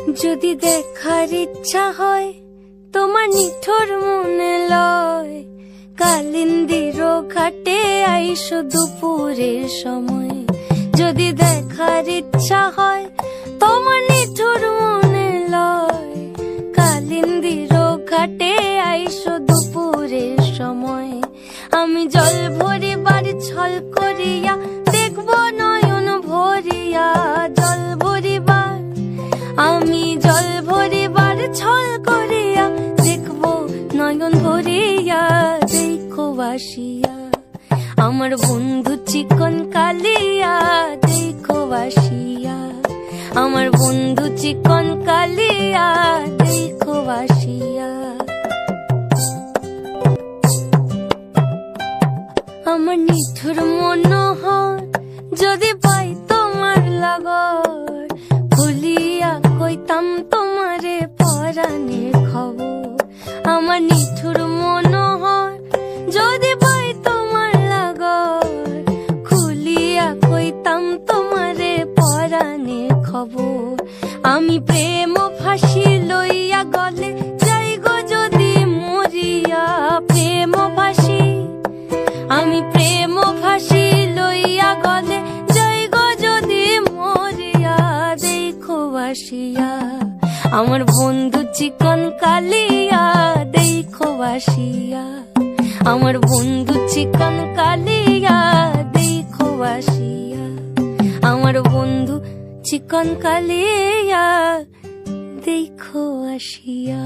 যদি দেখার ইচ্ছা হয় তোমার নিঠুর মনে লয়, কালিন্দির ঘাটে আইসো দুপুরের সময়। যদি দেখার ইচ্ছা হয় তোমার নিঠুর মনে লয়, কালিন্দির ঘাটে আইসো দুপুরের সময়। আমি জল ভরিবার ছল করিয়া দেখব নয়ন ভরিয়া, জল ভরিবার আমি জল ভরিবার ছল করিয়া দেখব নয়ন ভরিয়া। দেখো বাসিয়া আমার বন্ধু চিকন কালিয়া, দেখো বাসিয়া আমার বন্ধু চিকন কালিয়া, দেখো বাসিয়া। আমার নিঠুর মনোহর যদি পাই তোমার লাগর, ভুলিয়া কইতাম তোমারে পরাণের খবর। আমার নিঠুর মনোহর যদি পাই তোমার লাগর, খুলিয়া কইতাম তোমারে পরাণের খবর। আমি প্রেম ফাঁসি লইয়া গলে যাই গো যদি মরিয়া, প্রেম ফাঁসি আমি প্রেম ফাঁসি লইয়া গলে যাই গো যদি মরিয়া। দেখো বাসিয়া আমার বন্ধু চিকন কালিয়া, দেখো বাসিয়া আমার বন্ধু চিকন কালিয়া, দেখো বাসিয়া আমার বন্ধু চিকন কালিয়া, দেখো আসিয়া।